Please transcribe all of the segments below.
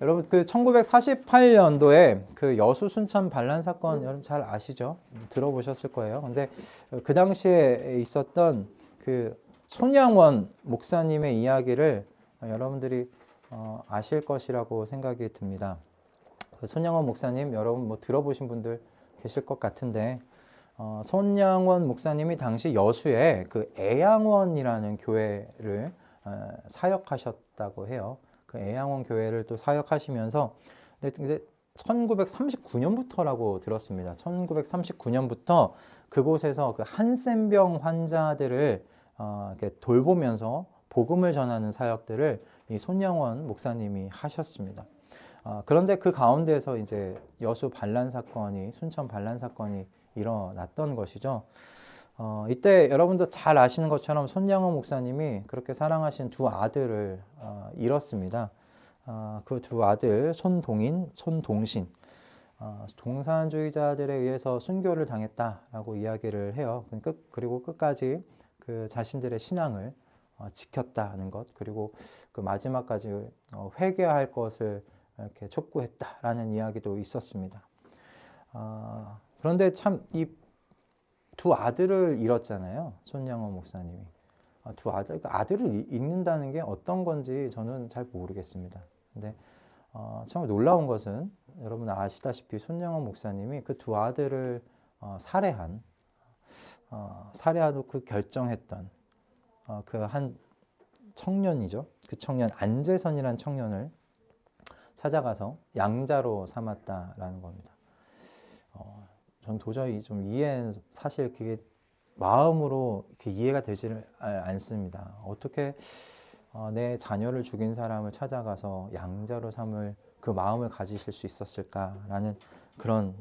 여러분 그 1948년도에 그 여수 순천 반란 사건 여러분 잘 아시죠? 들어보셨을 거예요. 근데 그 당시에 있었던 그 손양원 목사님의 이야기를 여러분들이 아실 것이라고 생각이 듭니다. 그 손양원 목사님 여러분 뭐 들어보신 분들 계실 것 같은데 손양원 목사님이 당시 여수에 그 애양원이라는 교회를 사역하셨다고 해요. 그 애양원 교회를 또 사역하시면서 근데 1939년부터라고 들었습니다. 1939년부터 그곳에서 그 한센병 환자들을 이렇게 돌보면서 복음을 전하는 사역들을 이 손양원 목사님이 하셨습니다. 그런데 그 가운데서 이제 여수 반란 사건이 순천 반란 사건이 일어났던 것이죠. 이때 여러분도 잘 아시는 것처럼 손양원 목사님이 그렇게 사랑하신 두 아들을 잃었습니다. 그 두 아들 손동인, 손동신 동산주의자들에 의해서 순교를 당했다라고 이야기를 해요. 그리고 끝까지 그 자신들의 신앙을 지켰다는 것, 그리고 그 마지막까지 회개할 것을 이렇게 촉구했다라는 이야기도 있었습니다. 그런데 참 이 두 아들을 잃었잖아요. 손양원 목사님이. 두 아들을 잃는다는 게 어떤 건지 저는 잘 모르겠습니다. 근데 참 놀라운 것은 여러분 아시다시피 손양원 목사님이 그 두 아들을 살해하고 그 결정했던 그 한 청년이죠. 그 청년 안재선이라는 청년을 찾아가서 양자로 삼았다라는 겁니다. 전 도저히 좀 사실 그게 마음으로 이렇게 이해가 되지를 않습니다. 어떻게 내 자녀를 죽인 사람을 찾아가서 양자로 삼을 그 마음을 가지실 수 있었을까라는 그런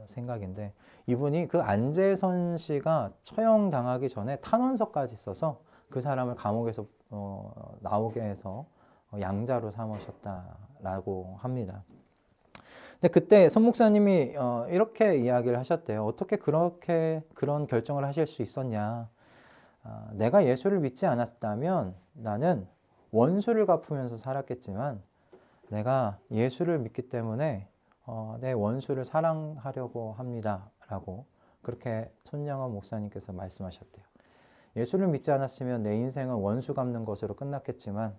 생각인데, 이분이 그 안재선 씨가 처형당하기 전에 탄원서까지 써서 그 사람을 감옥에서 나오게 해서 양자로 삼으셨다라고 합니다. 근데 그때 손 목사님이 이렇게 이야기를 하셨대요. 어떻게 그런 결정을 하실 수 있었냐? 내가 예수를 믿지 않았다면 나는 원수를 갚으면서 살았겠지만 내가 예수를 믿기 때문에 내 원수를 사랑하려고 합니다. 라고 그렇게 손양원 목사님께서 말씀하셨대요. 예수를 믿지 않았으면 내 인생은 원수 갚는 것으로 끝났겠지만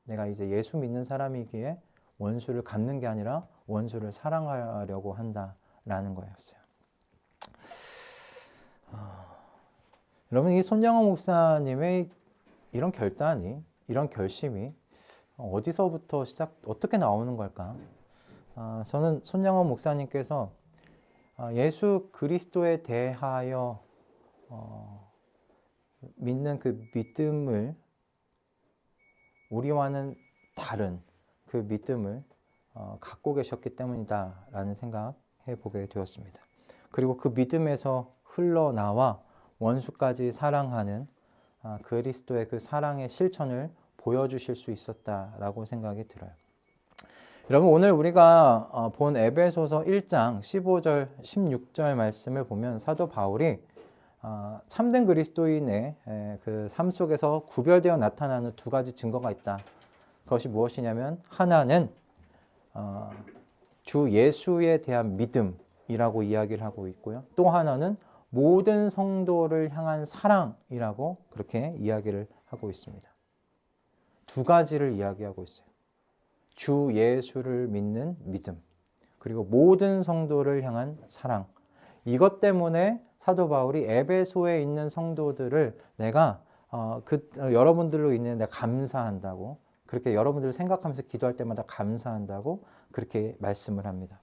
내가 이제 예수 믿는 사람이기에 원수를 갚는 게 아니라 원수를 사랑하려고 한다라는 거였어요. 여러분, 이 손양원 목사님의 이런 이런 결심이 어디서부터 어떻게 나오는 걸까? 저는 손양원 목사님께서 예수 그리스도에 대하여 믿는 그 믿음을 우리와는 다른 그 믿음을 갖고 계셨기 때문이다라는 생각해 보게 되었습니다. 그리고 그 믿음에서 흘러나와 원수까지 사랑하는 그리스도의 그 사랑의 실천을 보여주실 수 있었다라고 생각이 들어요. 여러분, 오늘 우리가 본 에베소서 1장 15절 16절 말씀을 보면 사도 바울이 참된 그리스도인의 그 삶 속에서 구별되어 나타나는 두 가지 증거가 있다. 그것이 무엇이냐면 하나는 주 예수에 대한 믿음이라고 이야기를 하고 있고요. 또 하나는 모든 성도를 향한 사랑이라고 그렇게 이야기를 하고 있습니다. 두 가지를 이야기하고 있어요. 주 예수를 믿는 믿음, 그리고 모든 성도를 향한 사랑. 이것 때문에 사도 바울이 에베소에 있는 성도들을 내가 여러분들로 인해 내가 감사한다고, 그렇게 여러분들을 생각하면서 기도할 때마다 감사한다고 그렇게 말씀을 합니다.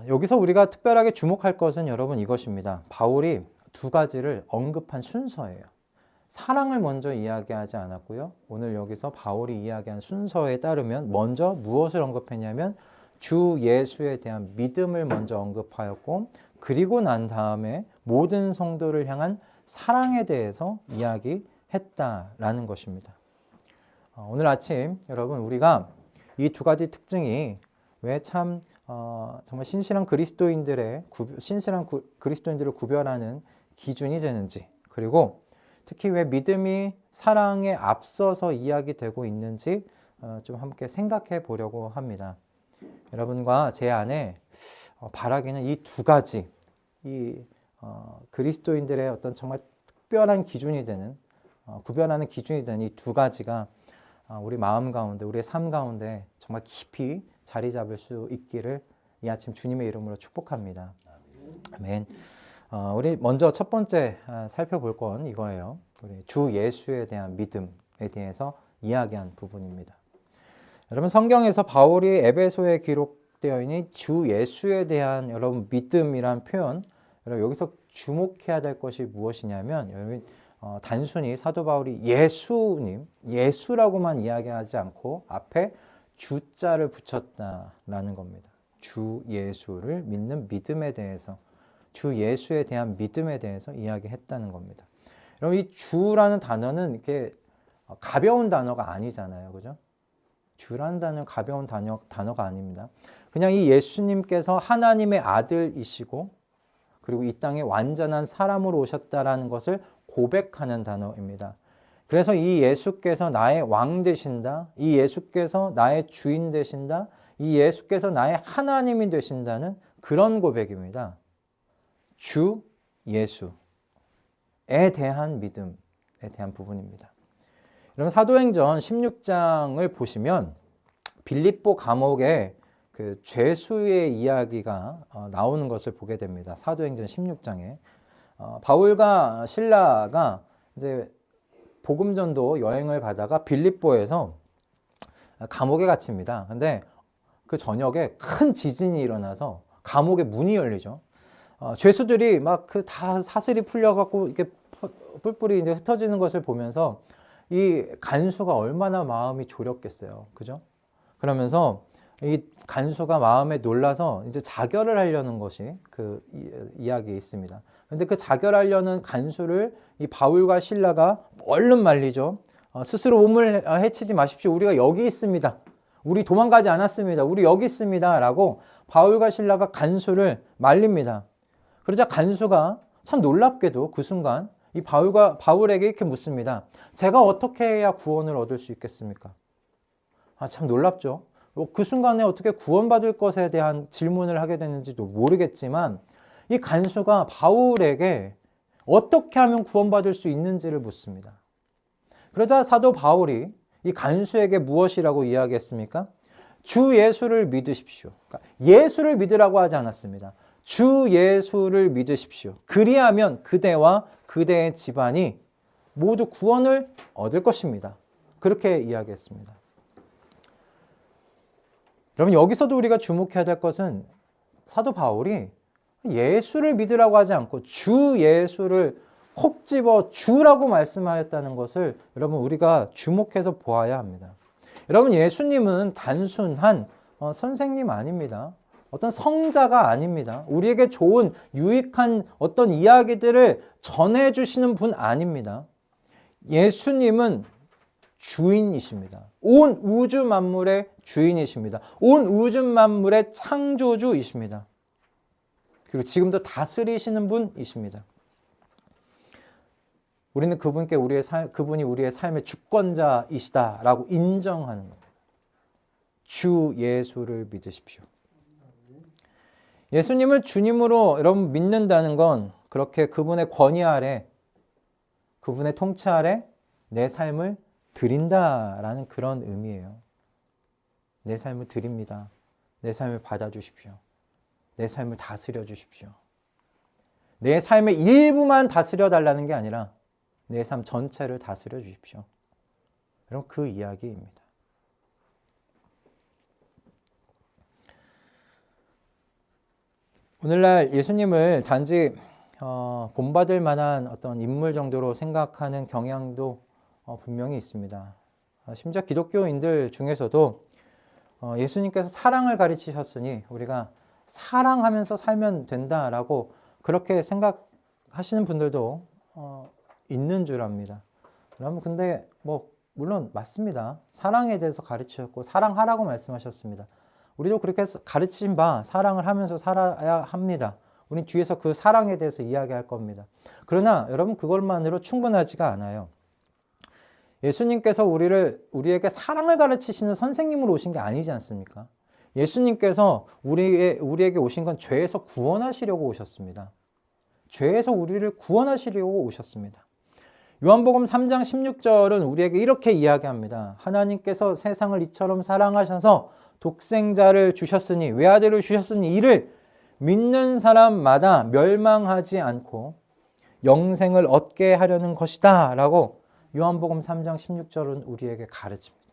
여기서 우리가 특별하게 주목할 것은 여러분 이것입니다. 바울이 두 가지를 언급한 순서예요. 사랑을 먼저 이야기하지 않았고요. 오늘 여기서 바울이 이야기한 순서에 따르면 먼저 무엇을 언급했냐면 주 예수에 대한 믿음을 먼저 언급하였고, 그리고 난 다음에 모든 성도를 향한 사랑에 대해서 이야기했다라는 것입니다. 오늘 아침 여러분 우리가 이 두 가지 특징이 왜 참 정말 신실한 그리스도인들을 구별하는 기준이 되는지, 그리고 특히 왜 믿음이 사랑에 앞서서 이야기되고 있는지 좀 함께 생각해 보려고 합니다. 여러분과 제 안에 바라기는 이 두 가지, 그리스도인들의 어떤 정말 특별한 기준이 되는, 구별하는 기준이 되는 이 두 가지가 우리 마음 가운데, 우리의 삶 가운데 정말 깊이 자리 잡을 수 있기를 이 아침 주님의 이름으로 축복합니다. 아멘. 우리 먼저 첫 번째 살펴볼 건 이거예요. 우리 주 예수에 대한 믿음에 대해서 이야기한 부분입니다. 여러분, 성경에서 바울이 에베소에 기록되어 있는 주 예수에 대한 여러분 믿음이란 표현, 여러분 여기서 주목해야 될 것이 무엇이냐면, 여러분 단순히 사도 바울이 예수님, 예수라고만 이야기하지 않고 앞에 주자를 붙였다라는 겁니다. 주 예수를 믿는 믿음에 대해서, 주 예수에 대한 믿음에 대해서 이야기했다는 겁니다. 여러분, 이 주라는 단어는 이렇게 가벼운 단어가 아니잖아요, 그죠? 주라는 단어는 가벼운 단어가 아닙니다. 그냥 이 예수님께서 하나님의 아들이시고, 그리고 이 땅에 완전한 사람으로 오셨다라는 것을 고백하는 단어입니다. 그래서 이 예수께서 나의 왕 되신다, 이 예수께서 나의 주인 되신다, 이 예수께서 나의 하나님이 되신다는 그런 고백입니다. 주 예수에 대한 믿음에 대한 부분입니다. 여러분, 사도행전 16장을 보시면 빌립보 감옥에 그 죄수의 이야기가 나오는 것을 보게 됩니다. 사도행전 16장에 바울과 실라가 이제 복음전도 여행을 가다가 빌립보에서 감옥에 갇힙니다. 근데 그 저녁에 큰 지진이 일어나서 감옥의 문이 열리죠. 죄수들이 막 그 다 사슬이 풀려갖고 이렇게 뿔뿔이 이제 흩어지는 것을 보면서 이 간수가 얼마나 마음이 졸였겠어요. 그죠? 그러면서 이 간수가 마음에 놀라서 이제 자결을 하려는 것이 그 이야기에 있습니다. 그런데 그 자결하려는 간수를 이 바울과 실라가 얼른 말리죠. 스스로 몸을 해치지 마십시오. 우리가 여기 있습니다. 우리 도망가지 않았습니다. 우리 여기 있습니다. 라고 바울과 실라가 간수를 말립니다. 그러자 간수가 참 놀랍게도 그 순간 이 바울에게 이렇게 묻습니다. 제가 어떻게 해야 구원을 얻을 수 있겠습니까? 참 놀랍죠. 그 순간에 어떻게 구원받을 것에 대한 질문을 하게 되는지도 모르겠지만 이 간수가 바울에게 어떻게 하면 구원받을 수 있는지를 묻습니다. 그러자 사도 바울이 이 간수에게 무엇이라고 이야기했습니까? 주 예수를 믿으십시오. 그러니까 예수를 믿으라고 하지 않았습니다. 주 예수를 믿으십시오. 그리하면 그대와 그대의 집안이 모두 구원을 얻을 것입니다. 그렇게 이야기했습니다. 여러분, 여기서도 우리가 주목해야 될 것은 사도 바울이 예수를 믿으라고 하지 않고 주 예수를 콕 집어 주라고 말씀하였다는 것을 여러분 우리가 주목해서 보아야 합니다. 여러분, 예수님은 단순한 선생님 아닙니다. 어떤 성자가 아닙니다. 우리에게 좋은 유익한 어떤 이야기들을 전해주시는 분 아닙니다. 예수님은 주인이십니다. 온 우주 만물의 주인이십니다. 온 우주 만물의 창조주이십니다. 그리고 지금도 다스리시는 분이십니다. 우리는 그분께 그분이 우리의 삶의 주권자이시다라고 인정하는 겁니다. 주 예수를 믿으십시오. 예수님을 주님으로 여러분 믿는다는 건 그렇게 그분의 권위 아래, 그분의 통치 아래 내 삶을 드린다라는 그런 의미예요. 내 삶을 드립니다. 내 삶을 받아주십시오. 내 삶을 다스려 주십시오. 내 삶의 일부만 다스려 달라는 게 아니라 내 삶 전체를 다스려 주십시오. 여러분, 그 이야기입니다. 오늘날 예수님을 단지 본받을 만한 어떤 인물 정도로 생각하는 경향도 분명히 있습니다. 심지어 기독교인들 중에서도 예수님께서 사랑을 가르치셨으니 우리가 사랑하면서 살면 된다라고 그렇게 생각하시는 분들도 있는 줄 압니다. 여러분, 근데 물론 맞습니다. 사랑에 대해서 가르치셨고 사랑하라고 말씀하셨습니다. 우리도 그렇게 가르치신 바 사랑을 하면서 살아야 합니다. 우린 뒤에서 그 사랑에 대해서 이야기할 겁니다. 그러나 여러분, 그것만으로 충분하지가 않아요. 예수님께서 우리에게 사랑을 가르치시는 선생님으로 오신 게 아니지 않습니까? 예수님께서 우리에게 오신 건 죄에서 구원하시려고 오셨습니다. 죄에서 우리를 구원하시려고 오셨습니다. 요한복음 3장 16절은 우리에게 이렇게 이야기합니다. 하나님께서 세상을 이처럼 사랑하셔서 독생자를 주셨으니, 외아들을 주셨으니 이를 믿는 사람마다 멸망하지 않고 영생을 얻게 하려는 것이다 라고 요한복음 3장 16절은 우리에게 가르칩니다.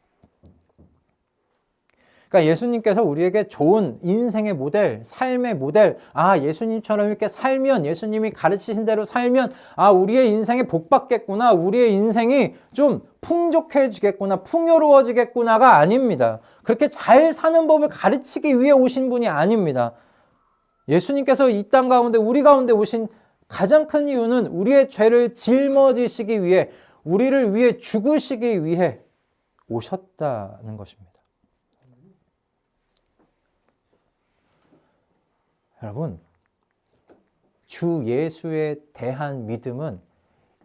그러니까 예수님께서 우리에게 좋은 인생의 모델, 삶의 모델, 예수님처럼 이렇게 살면, 예수님이 가르치신 대로 살면, 우리의 인생에 복 받겠구나, 우리의 인생이 좀 풍족해지겠구나, 풍요로워지겠구나가 아닙니다. 그렇게 잘 사는 법을 가르치기 위해 오신 분이 아닙니다. 예수님께서 이 땅 가운데, 우리 가운데 오신 가장 큰 이유는 우리의 죄를 짊어지시기 위해, 우리를 위해 죽으시기 위해 오셨다는 것입니다. 여러분, 주 예수에 대한 믿음은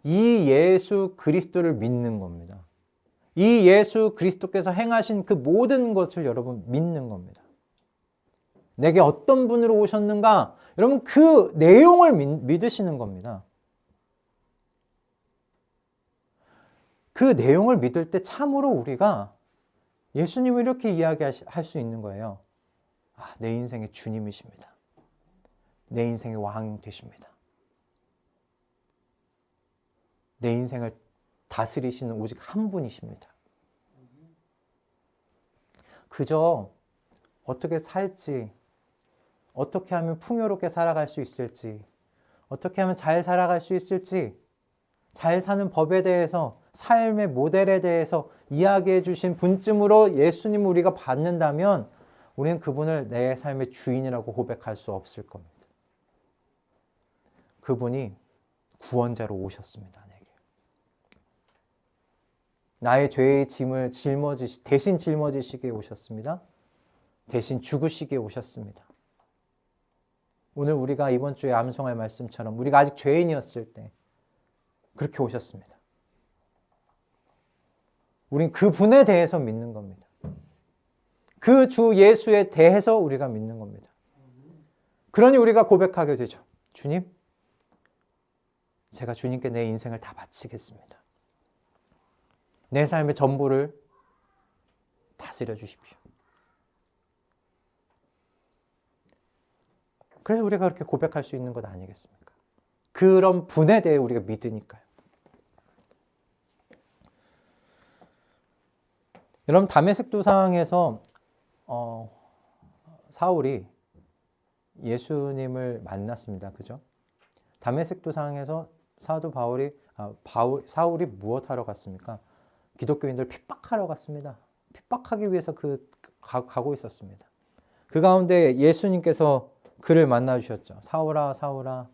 이 예수 그리스도를 믿는 겁니다. 이 예수 그리스도께서 행하신 그 모든 것을 여러분 믿는 겁니다. 내게 어떤 분으로 오셨는가? 여러분 그 내용을 믿으시는 겁니다. 그 내용을 믿을 때 참으로 우리가 예수님을 이렇게 이야기할 수 있는 거예요. 내 인생의 주님이십니다. 내 인생의 왕이 되십니다. 내 인생을 다스리시는 오직 한 분이십니다. 그저 어떻게 살지, 어떻게 하면 풍요롭게 살아갈 수 있을지, 어떻게 하면 잘 살아갈 수 있을지, 잘 사는 법에 대해서, 삶의 모델에 대해서 이야기해 주신 분쯤으로 예수님을 우리가 받는다면 우리는 그분을 내 삶의 주인이라고 고백할 수 없을 겁니다. 그분이 구원자로 오셨습니다. 내게. 나의 죄의 짐을 대신 짊어지시기에 오셨습니다. 대신 죽으시기에 오셨습니다. 오늘 우리가 이번 주에 암송할 말씀처럼 우리가 아직 죄인이었을 때 그렇게 오셨습니다. 우린 그분에 대해서 믿는 겁니다. 그 주 예수에 대해서 우리가 믿는 겁니다. 그러니 우리가 고백하게 되죠. 주님, 제가 주님께 내 인생을 다 바치겠습니다. 내 삶의 전부를 다스려 주십시오. 그래서 우리가 그렇게 고백할 수 있는 것 아니겠습니까? 그런 분에 대해 우리가 믿으니까요. 여러분, 다메섹 도상에서 사울이 예수님을 만났습니다. 그죠? 다메섹 도상에서 사도 사울이 무엇하러 갔습니까? 기독교인들 핍박하러 갔습니다. 핍박하기 위해서 가고 있었습니다. 그 가운데 예수님께서 그를 만나 주셨죠. 사울아, 사울아,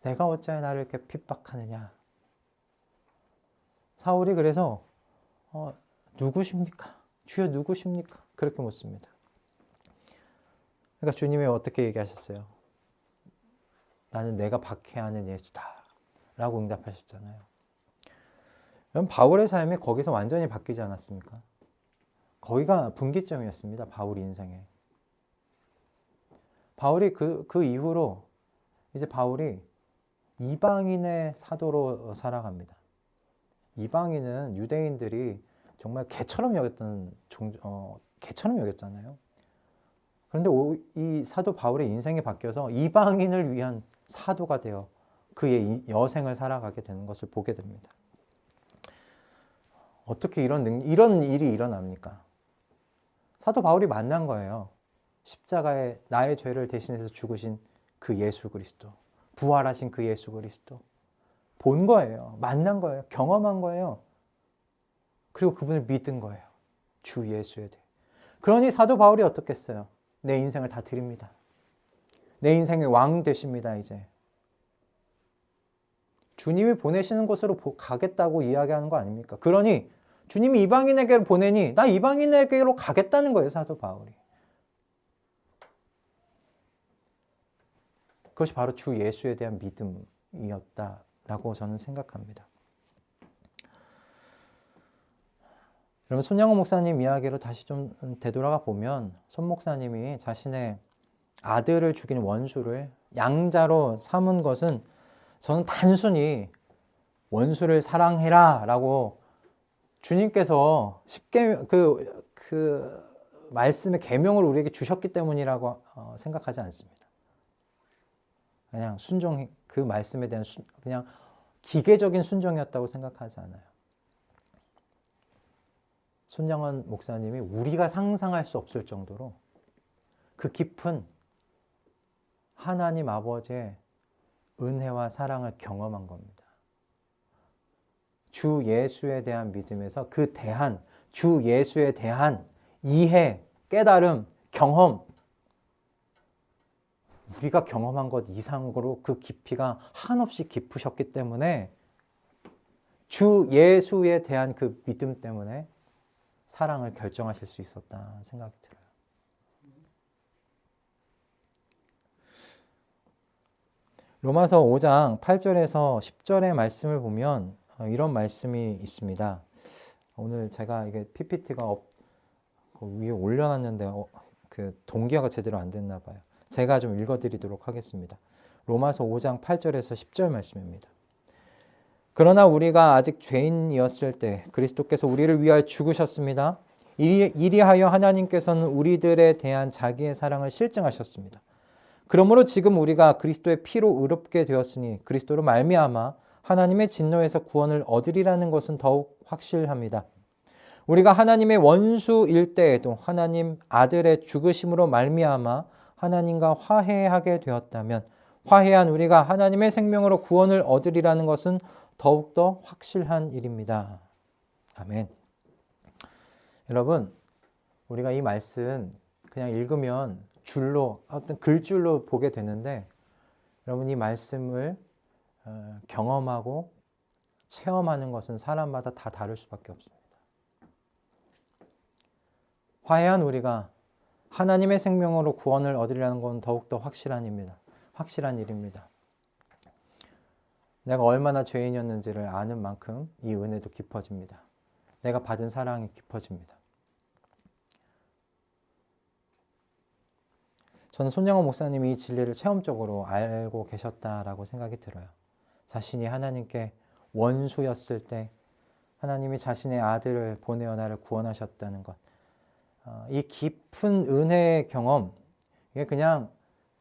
내가 어찌하여 나를 이렇게 핍박하느냐. 사울이 그래서 누구십니까? 주여 누구십니까? 그렇게 묻습니다. 그러니까 주님이 어떻게 얘기하셨어요? 나는 내가 박해하는 예수다 라고 응답하셨잖아요. 그럼 바울의 삶이 거기서 완전히 바뀌지 않았습니까? 거기가 분기점이었습니다. 바울 인생에. 바울이 그 이후로 이제 바울이 이방인의 사도로 살아갑니다. 이방인은 유대인들이 정말 개처럼 여겼잖아요. 그런데 이 사도 바울의 인생이 바뀌어서 이방인을 위한 사도가 되어 그의 여생을 살아가게 되는 것을 보게 됩니다. 어떻게 이런 일이 일어납니까? 사도 바울이 만난 거예요. 십자가에 나의 죄를 대신해서 죽으신 그 예수 그리스도, 부활하신 그 예수 그리스도 본 거예요. 만난 거예요. 경험한 거예요. 그리고 그분을 믿은 거예요. 주 예수에 대해. 그러니 사도 바울이 어떻게 했어요? 내 인생을 다 드립니다. 내 인생의 왕 되십니다. 이제 주님이 보내시는 곳으로 가겠다고 이야기하는 거 아닙니까? 그러니 주님이 이방인에게로 보내니 나 이방인에게로 가겠다는 거예요. 사도 바울이. 그것이 바로 주 예수에 대한 믿음이었다라고 저는 생각합니다. 여러분 손양호 목사님 이야기로 다시 좀 되돌아가 보면 손 목사님이 자신의 아들을 죽인 원수를 양자로 삼은 것은 저는 단순히 원수를 사랑해라 라고 주님께서 그 말씀의 계명을 우리에게 주셨기 때문이라고 생각하지 않습니다. 그냥 그 말씀에 대한 그냥 기계적인 순종이었다고 생각하지 않아요. 손양원 목사님이 우리가 상상할 수 없을 정도로 그 깊은 하나님 아버지의 은혜와 사랑을 경험한 겁니다. 주 예수에 대한 믿음에서 주 예수에 대한 이해, 깨달음, 경험, 우리가 경험한 것 이상으로 그 깊이가 한없이 깊으셨기 때문에 주 예수에 대한 그 믿음 때문에 사랑을 결정하실 수 있었다 생각이 들어요. 로마서 5장 8절에서 10절의 말씀을 보면 이런 말씀이 있습니다. 오늘 제가 이게 PPT가 위에 올려놨는데 그 동기화가 제대로 안 됐나 봐요. 제가 좀 읽어드리도록 하겠습니다. 로마서 5장 8절에서 10절 말씀입니다. 그러나 우리가 아직 죄인이었을 때 그리스도께서 우리를 위하여 죽으셨습니다. 이리하여 하나님께서는 우리들에 대한 자기의 사랑을 실증하셨습니다. 그러므로 지금 우리가 그리스도의 피로 의롭게 되었으니 그리스도로 말미암아 하나님의 진노에서 구원을 얻으리라는 것은 더욱 확실합니다. 우리가 하나님의 원수일 때에도 하나님 아들의 죽으심으로 말미암아 하나님과 화해하게 되었다면 화해한 우리가 하나님의 생명으로 구원을 얻으리라는 것은 더욱더 확실한 일입니다. 아멘. 여러분, 우리가 이 말씀 그냥 읽으면 어떤 글줄로 보게 되는데 여러분 이 말씀을 경험하고 체험하는 것은 사람마다 다 다를 수밖에 없습니다. 화해한 우리가 하나님의 생명으로 구원을 얻으리라는 건 더욱더 확실한 일입니다. 내가 얼마나 죄인이었는지를 아는 만큼 이 은혜도 깊어집니다. 내가 받은 사랑이 깊어집니다. 저는 손양호 목사님이 이 진리를 체험적으로 알고 계셨다라고 생각이 들어요. 자신이 하나님께 원수였을 때 하나님이 자신의 아들을 보내어 나를 구원하셨다는 것. 이 깊은 은혜의 경험, 이게 그냥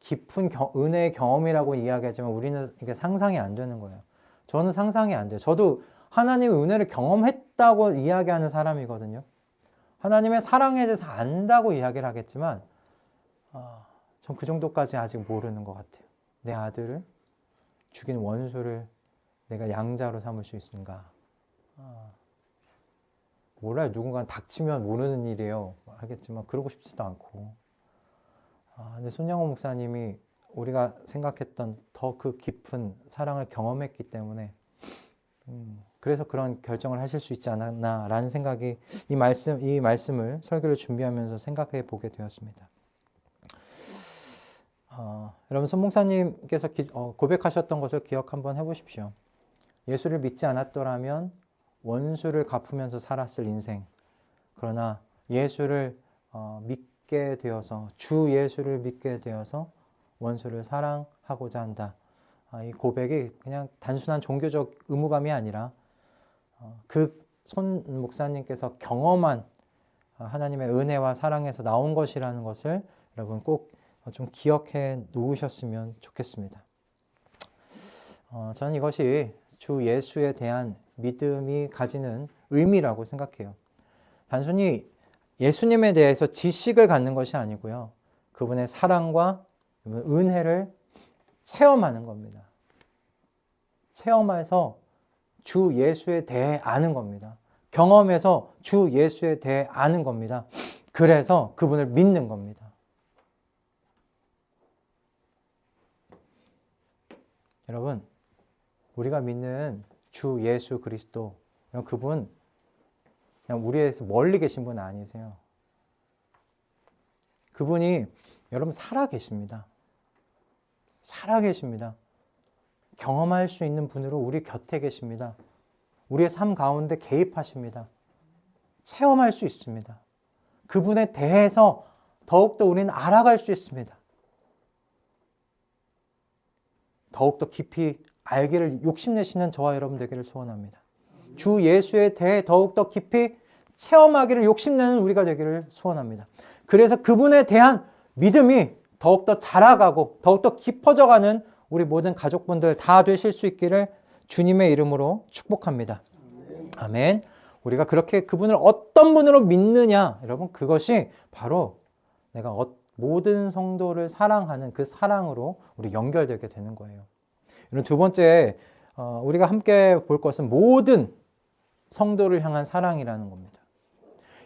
깊은 은혜의 경험이라고 이야기하지만 우리는 이게 상상이 안 되는 거예요. 저는 상상이 안 돼요. 저도 하나님의 은혜를 경험했다고 이야기하는 사람이거든요. 하나님의 사랑에 대해서 안다고 이야기를 하겠지만 전 그 정도까지 아직 모르는 것 같아요. 내 아들을 죽인 원수를 내가 양자로 삼을 수 있는가? 몰라요. 누군가 닥치면 모르는 일이에요. 하겠지만 그러고 싶지도 않고. 근데 손양호 목사님이 우리가 생각했던 더 그 깊은 사랑을 경험했기 때문에 그래서 그런 결정을 하실 수 있지 않았나라는 생각이 이 말씀을 설교를 준비하면서 생각해 보게 되었습니다. 여러분 손 목사님께서 고백하셨던 것을 기억 한번 해보십시오. 예수를 믿지 않았더라면 원수를 갚으면서 살았을 인생. 그러나 예수를 믿게 되어서 주 예수를 믿게 되어서 원수를 사랑하고자 한다. 이 고백이 그냥 단순한 종교적 의무감이 아니라 그 손 목사님께서 경험한 하나님의 은혜와 사랑에서 나온 것이라는 것을 여러분 꼭 좀 기억해 놓으셨으면 좋겠습니다. 저는 이것이 주 예수에 대한 믿음이 가지는 의미라고 생각해요. 단순히 예수님에 대해서 지식을 갖는 것이 아니고요. 그분의 사랑과 은혜를 체험하는 겁니다. 체험해서 주 예수에 대해 아는 겁니다. 경험해서 주 예수에 대해 아는 겁니다. 그래서 그분을 믿는 겁니다. 여러분, 우리가 믿는 주 예수 그리스도, 그분 그냥 우리에서 멀리 계신 분 아니세요. 그분이 여러분 살아 계십니다. 살아 계십니다. 경험할 수 있는 분으로 우리 곁에 계십니다. 우리의 삶 가운데 개입하십니다. 체험할 수 있습니다. 그분에 대해서 더욱더 우리는 알아갈 수 있습니다. 더욱더 깊이 알기를 욕심내시는 저와 여러분 되기를 소원합니다. 주 예수에 대해 더욱더 깊이 체험하기를 욕심내는 우리가 되기를 소원합니다. 그래서 그분에 대한 믿음이 더욱더 자라가고 더욱더 깊어져가는 우리 모든 가족분들 다 되실 수 있기를 주님의 이름으로 축복합니다. 아멘. 우리가 그렇게 그분을 어떤 분으로 믿느냐, 여러분, 그것이 바로 내가 모든 성도를 사랑하는 그 사랑으로 우리 연결되게 되는 거예요. 두 번째, 우리가 함께 볼 것은 모든 성도를 향한 사랑이라는 겁니다.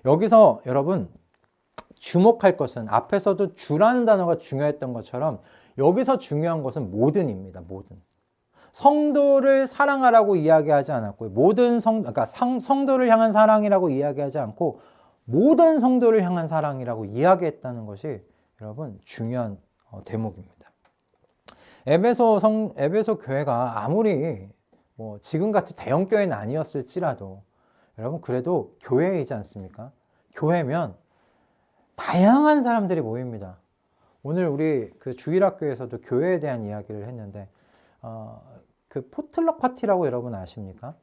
여기서 여러분 주목할 것은 앞에서도 주라는 단어가 중요했던 것처럼 여기서 중요한 것은 모든입니다. 모든. 성도를 사랑하라고 이야기하지 않았고요. 모든 그러니까 성도를 향한 사랑이라고 이야기하지 않고 모든 성도를 향한 사랑이라고 이야기했다는 것이 여러분 중요한 대목입니다. 에베소 교회가 아무리 지금같이 대형 교회는 아니었을지라도 여러분 그래도 교회이지 않습니까? 교회면 다양한 사람들이 모입니다. 오늘 우리 그 주일학교에서도 교회에 대한 이야기를 했는데 그 포틀럭 파티라고 여러분 아십니까?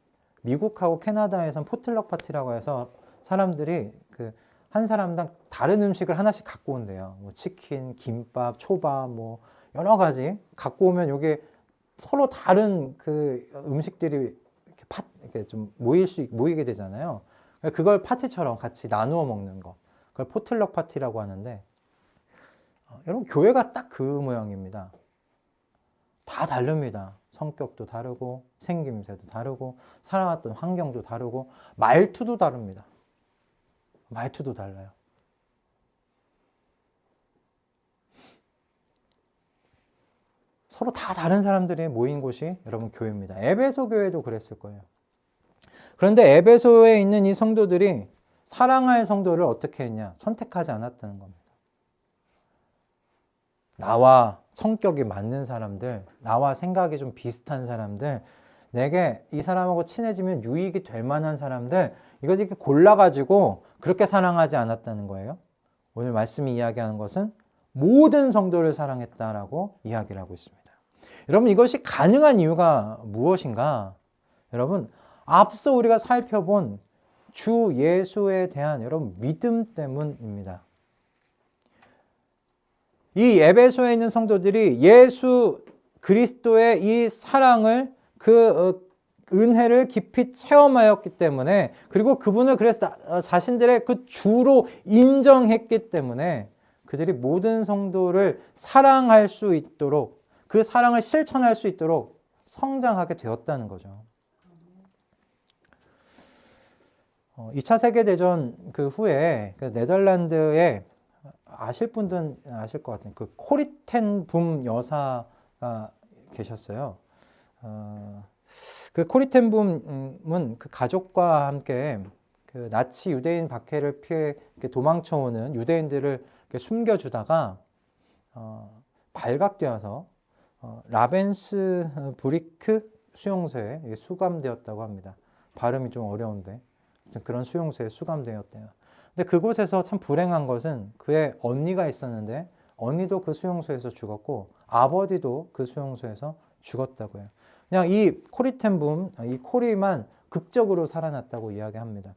미국하고 캐나다에선 포틀럭 파티라고 해서 사람들이 그 한 사람당 다른 음식을 하나씩 갖고 온대요. 치킨, 김밥, 초밥, 여러 가지 갖고 오면 이게 서로 다른 그 음식들이 이렇게 좀 모이게 되잖아요. 그걸 파티처럼 같이 나누어 먹는 거. 그걸 포틀럭 파티라고 하는데, 여러분, 교회가 딱 그 모양입니다. 다 다릅니다. 성격도 다르고, 생김새도 다르고, 살아왔던 환경도 다르고, 말투도 다릅니다. 말투도 달라요. 서로 다 다른 사람들이 모인 곳이 여러분 교회입니다. 에베소 교회도 그랬을 거예요. 그런데 에베소에 있는 이 성도들이 사랑할 성도를 어떻게 했냐? 선택하지 않았다는 겁니다. 나와 성격이 맞는 사람들, 나와 생각이 좀 비슷한 사람들, 내게 이 사람하고 친해지면 유익이 될 만한 사람들, 이것을 이렇게 골라가지고 그렇게 사랑하지 않았다는 거예요. 오늘 말씀이 이야기하는 것은 모든 성도를 사랑했다라고 이야기를 하고 있습니다. 여러분, 이것이 가능한 이유가 무엇인가? 여러분, 앞서 우리가 살펴본 주 예수에 대한 여러분 믿음 때문입니다. 이 에베소에 있는 성도들이 예수 그리스도의 이 사랑을 그 은혜를 깊이 체험하였기 때문에, 그리고 그분을 그래서 자신들의 그 주로 인정했기 때문에 그들이 모든 성도를 사랑할 수 있도록, 그 사랑을 실천할 수 있도록 성장하게 되었다는 거죠. 2차 세계대전 그 후에 그 네덜란드에 아실 분들은 아실 것 같아요. 그 코리텐붐 여사가 계셨어요. 그 코리텐붐은 그 가족과 함께 그 나치 유대인 박해를 피해 도망쳐오는 유대인들을 숨겨주다가 발각되어서 라벤스부리크 수용소에 수감되었다고 합니다. 발음이 좀 어려운데 그런 수용소에 수감되었대요. 근데 그곳에서 참 불행한 것은 그의 언니가 있었는데 언니도 그 수용소에서 죽었고 아버지도 그 수용소에서 죽었다고요. 그냥 이 코리텐붐, 이 코리만 극적으로 살아났다고 이야기합니다.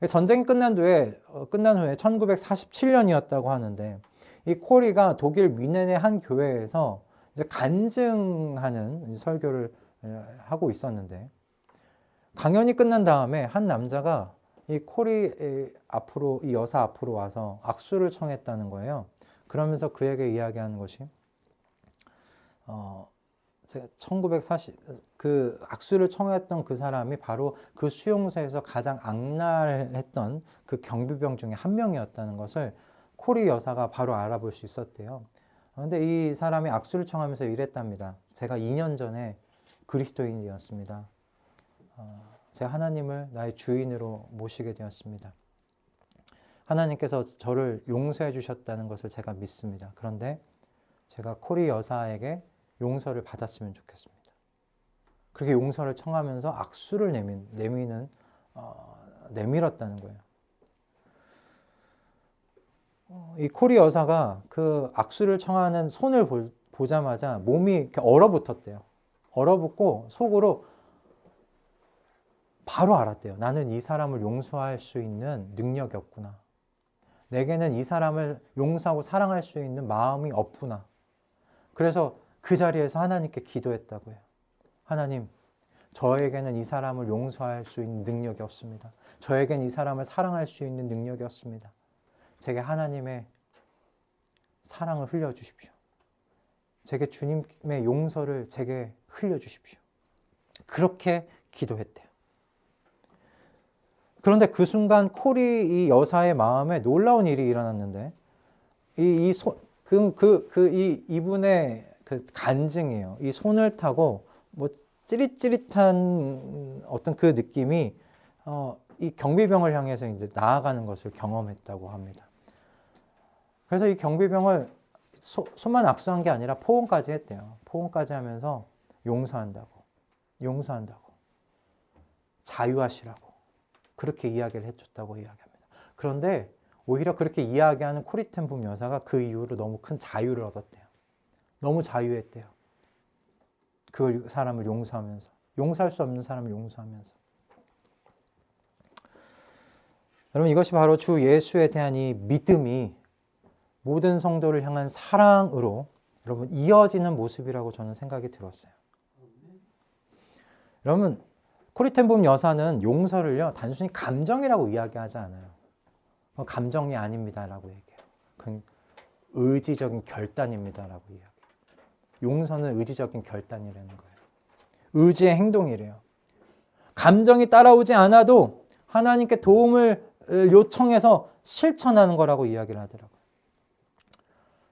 전쟁이 끝난 후에 1947년이었다고 하는데 이 코리가 독일 뮌헨의 한 교회에서 이제 간증하는 설교를 하고 있었는데, 강연이 끝난 다음에 한 남자가 이 코리 앞으로, 이 여사 앞으로 와서 악수를 청했다는 거예요. 그러면서 그에게 이야기하는 것이 제가 그 악수를 청했던 그 사람이 바로 그 수용소에서 가장 악랄했던 그 경비병 중에 한 명이었다는 것을 코리 여사가 바로 알아볼 수 있었대요. 그런데 이 사람이 악수를 청하면서 이랬답니다. 제가 2년 전에 그리스도인이었습니다. 제가 하나님을 나의 주인으로 모시게 되었습니다. 하나님께서 저를 용서해 주셨다는 것을 제가 믿습니다. 그런데 제가 코리 여사에게 용서를 받았으면 좋겠습니다. 그렇게 용서를 청하면서 악수를 내밀었다는 거예요. 이 코리 여사가 그 악수를 청하는 손을 보자마자 몸이 이렇게 얼어붙었대요. 얼어붙고 속으로 바로 알았대요. 나는 이 사람을 용서할 수 있는 능력이 없구나. 내게는 이 사람을 용서하고 사랑할 수 있는 마음이 없구나. 그래서 그 자리에서 하나님께 기도했다고 해요. 하나님, 저에게는 이 사람을 용서할 수 있는 능력이 없습니다. 저에겐 이 사람을 사랑할 수 있는 능력이 없습니다. 제게 하나님의 사랑을 흘려주십시오. 제게 주님의 용서를 제게 흘려주십시오. 그렇게 기도했대요. 그런데 그 순간 코리 이 여사의 마음에 놀라운 일이 일어났는데 이분의 그 간증이에요. 이 손을 타고 뭐 찌릿찌릿한 어떤 그 느낌이 이 경비병을 향해서 이제 나아가는 것을 경험했다고 합니다. 그래서 이 경비병을 손만 악수한 게 아니라 포옹까지 했대요. 포옹까지 하면서 용서한다고, 자유하시라고 그렇게 이야기를 해줬다고 이야기합니다. 그런데 오히려 그렇게 이야기하는 코리텐붐 여사가 그 이후로 너무 큰 자유를 얻었대요. 너무 자유했대요. 그 사람을 용서하면서, 용서할 수 없는 사람을 용서하면서. 여러분, 이것이 바로 주 예수에 대한 이 믿음이 모든 성도를 향한 사랑으로 여러분 이어지는 모습이라고 저는 생각이 들었어요. 여러분, 코리텐붐 여사는 용서를요 단순히 감정이라고 이야기하지 않아요. 감정이 아닙니다라고 얘기해요. 그건 의지적인 결단입니다라고 이야기해요. 용서는 의지적인 결단이라는 거예요. 의지의 행동이래요. 감정이 따라오지 않아도 하나님께 도움을 요청해서 실천하는 거라고 이야기를 하더라고요.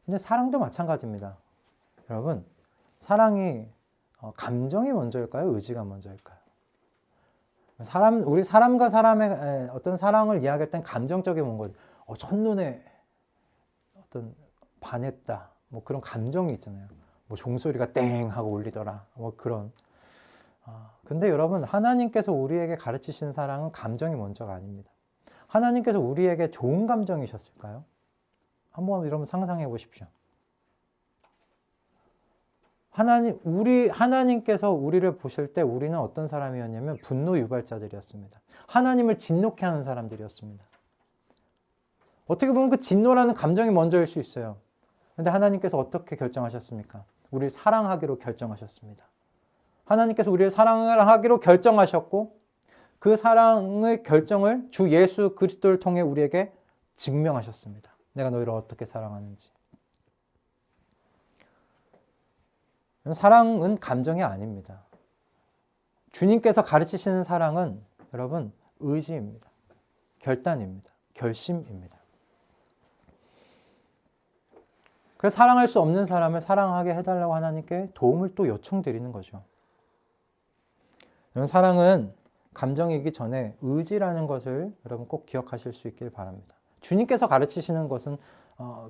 근데 사랑도 마찬가지입니다. 여러분, 사랑이 감정이 먼저일까요? 의지가 먼저일까요? 우리 사람과 사람의 어떤 사랑을 이야기할 땐 감정적인 뭔가 첫눈에 어떤 반했다 뭐 그런 감정이 있잖아요. 뭐 종소리가 땡 하고 울리더라 뭐 그런. 근데 여러분, 하나님께서 우리에게 가르치신 사랑은 감정이 먼저가 아닙니다. 하나님께서 우리에게 좋은 감정이셨을까요? 한번 여러분 상상해 보십시오. 하나님께서 우리를 보실 때 우리는 어떤 사람이었냐면 분노 유발자들이었습니다. 하나님을 진노케 하는 사람들이었습니다. 어떻게 보면 그 진노라는 감정이 먼저일 수 있어요. 그런데 하나님께서 어떻게 결정하셨습니까? 우리를 사랑하기로 결정하셨습니다. 하나님께서 우리를 사랑하기로 결정하셨고 그 사랑의 결정을 주 예수 그리스도를 통해 우리에게 증명하셨습니다. 내가 너희를 어떻게 사랑하는지. 사랑은 감정이 아닙니다. 주님께서 가르치시는 사랑은 여러분 의지입니다. 결단입니다. 결심입니다. 그래서 사랑할 수 없는 사람을 사랑하게 해달라고 하나님께 도움을 또 요청드리는 거죠. 사랑은 감정이기 전에 의지라는 것을 여러분 꼭 기억하실 수 있길 바랍니다. 주님께서 가르치시는 것은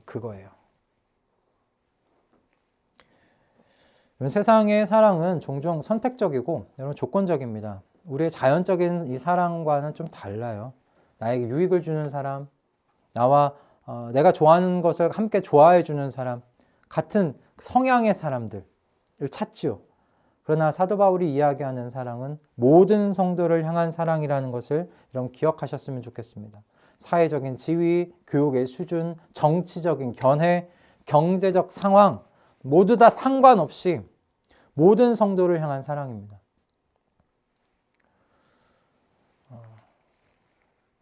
그거예요. 세상의 사랑은 종종 선택적이고 여러분 조건적입니다. 우리의 자연적인 이 사랑과는 좀 달라요. 나에게 유익을 주는 사람, 나와 내가 좋아하는 것을 함께 좋아해 주는 사람, 같은 성향의 사람들을 찾지요. 그러나 사도 바울이 이야기하는 사랑은 모든 성도를 향한 사랑이라는 것을 여러분 기억하셨으면 좋겠습니다. 사회적인 지위, 교육의 수준, 정치적인 견해, 경제적 상황 모두 다 상관없이 모든 성도를 향한 사랑입니다.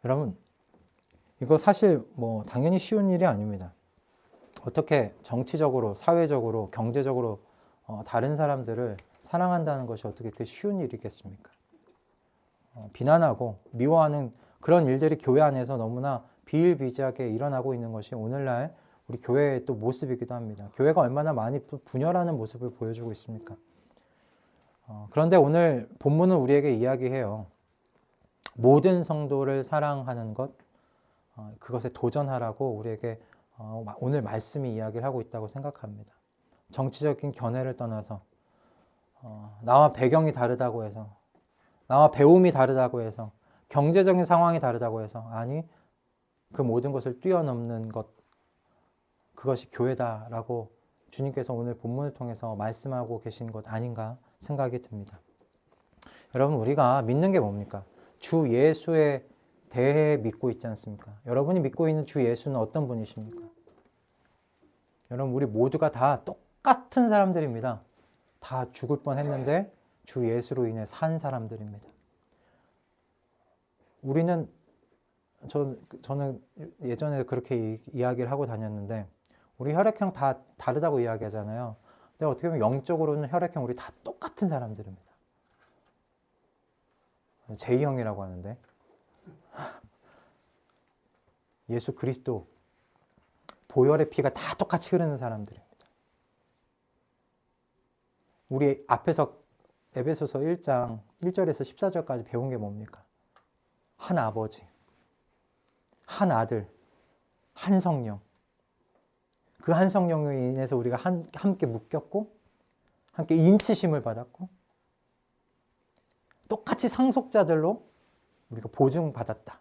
여러분, 이거 사실 뭐 당연히 쉬운 일이 아닙니다. 어떻게 정치적으로, 사회적으로, 경제적으로 다른 사람들을 사랑한다는 것이 어떻게 그 쉬운 일이겠습니까? 비난하고 미워하는 그런 일들이 교회 안에서 너무나 비일비재하게 일어나고 있는 것이 오늘날 우리 교회의 또 모습이기도 합니다. 교회가 얼마나 많이 분열하는 모습을 보여주고 있습니까? 그런데 오늘 본문은 우리에게 이야기해요. 모든 성도를 사랑하는 것, 그것에 도전하라고 우리에게 오늘 말씀이 이야기를 하고 있다고 생각합니다. 정치적인 견해를 떠나서 나와 배경이 다르다고 해서, 나와 배움이 다르다고 해서, 경제적인 상황이 다르다고 해서, 아니 그 모든 것을 뛰어넘는 것, 그것이 교회다라고 주님께서 오늘 본문을 통해서 말씀하고 계신 것 아닌가 생각이 듭니다. 여러분, 우리가 믿는 게 뭡니까? 주 예수에 대해 믿고 있지 않습니까? 여러분이 믿고 있는 주 예수는 어떤 분이십니까? 여러분, 우리 모두가 다 똑같은 사람들입니다. 다 죽을 뻔했는데 주 예수로 인해 산 사람들입니다. 우리는 저는 예전에 그렇게 이야기를 하고 다녔는데 우리 혈액형 다 다르다고 이야기하잖아요. 근데 어떻게 보면 영적으로는 혈액형 우리 다 똑같은 사람들입니다. J형이라고 하는데 예수 그리스도 보혈의 피가 다 똑같이 흐르는 사람들입니다. 우리 앞에서 에베소서 1장 1절에서 14절까지 배운 게 뭡니까? 한 아버지, 한 아들, 한 성령. 그 한 성령으로 인해서 우리가 함께 묶였고 함께 인치심을 받았고 똑같이 상속자들로 우리가 보증받았다.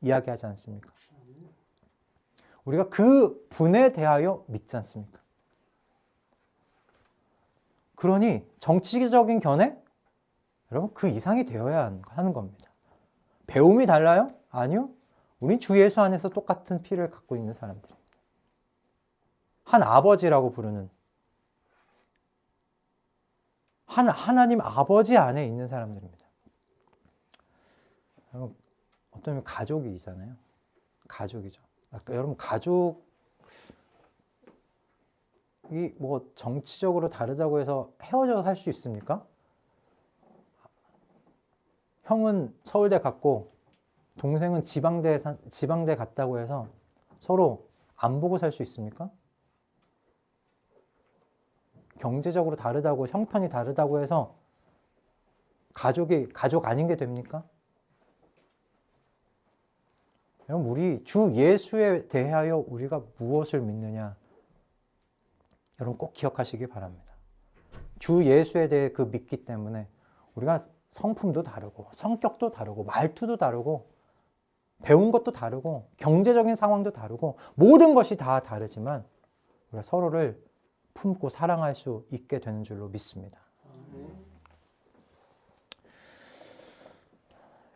이야기하지 않습니까? 우리가 그 분에 대하여 믿지 않습니까? 그러니 정치적인 견해? 여러분, 그 이상이 되어야 하는 겁니다. 배움이 달라요? 아니요. 우린 주 예수 안에서 똑같은 피를 갖고 있는 사람들입니다. 한 아버지라고 부르는 하나님 아버지 안에 있는 사람들입니다. 여러분, 어쩌면 가족이잖아요. 가족이죠. 여러분, 가족이 뭐 정치적으로 다르다고 해서 헤어져서 살 수 있습니까? 형은 서울대 갔고 동생은 지방대 갔다고 해서 서로 안 보고 살 수 있습니까? 경제적으로 다르다고, 형편이 다르다고 해서 가족이 가족 아닌 게 됩니까? 여러분, 우리 주 예수에 대하여 우리가 무엇을 믿느냐? 여러분 꼭 기억하시기 바랍니다. 주 예수에 대해 그 믿기 때문에 우리가 성품도 다르고 성격도 다르고 말투도 다르고 배운 것도 다르고 경제적인 상황도 다르고 모든 것이 다 다르지만 우리가 서로를 품고 사랑할 수 있게 되는 줄로 믿습니다.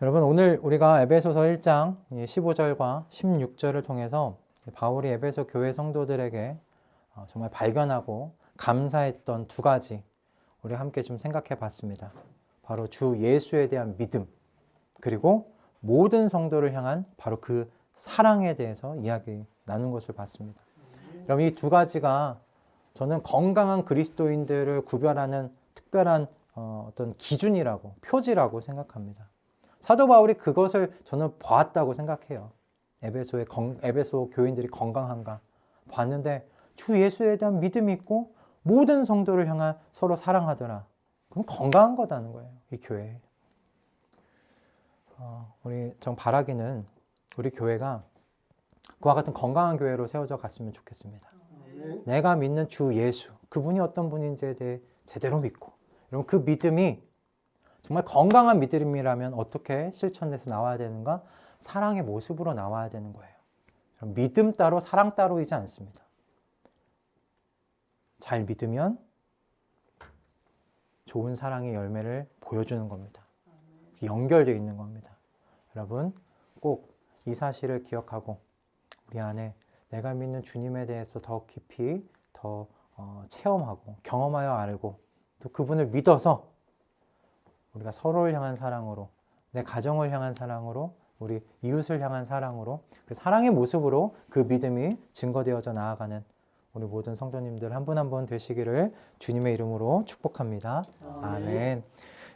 여러분, 오늘 우리가 에베소서 1장 15절과 16절을 통해서 바울이 에베소 교회 성도들에게 정말 발견하고 감사했던 두 가지 우리 함께 좀 생각해 봤습니다. 바로 주 예수에 대한 믿음, 그리고 모든 성도를 향한 바로 그 사랑에 대해서 이야기 나눈 것을 봤습니다. 여러분, 이 두 가지가 저는 건강한 그리스도인들을 구별하는 특별한 어떤 기준이라고, 표지라고 생각합니다. 사도 바울이 그것을 저는 보았다고 생각해요. 에베소 교인들이 건강한가 봤는데 주 예수에 대한 믿음이 있고 모든 성도를 향한 서로 사랑하더라. 그럼 건강한 거다는 거예요, 이 교회. 정 바라기는 우리 교회가 그와 같은 건강한 교회로 세워져 갔으면 좋겠습니다. 내가 믿는 주 예수, 그분이 어떤 분인지에 대해 제대로 믿고, 여러분 그 믿음이 정말 건강한 믿음이라면 어떻게 실천돼서 나와야 되는가? 사랑의 모습으로 나와야 되는 거예요. 믿음 따로 사랑 따로이지 않습니다. 잘 믿으면 좋은 사랑의 열매를 보여주는 겁니다. 연결되어 있는 겁니다. 여러분 꼭 이 사실을 기억하고 우리 안에 내가 믿는 주님에 대해서 더 깊이 더 체험하고 경험하여 알고 또 그분을 믿어서 우리가 서로를 향한 사랑으로, 내 가정을 향한 사랑으로, 우리 이웃을 향한 사랑으로, 그 사랑의 모습으로 그 믿음이 증거되어져 나아가는 우리 모든 성도님들 한 분 한 분 되시기를 주님의 이름으로 축복합니다. 아멘.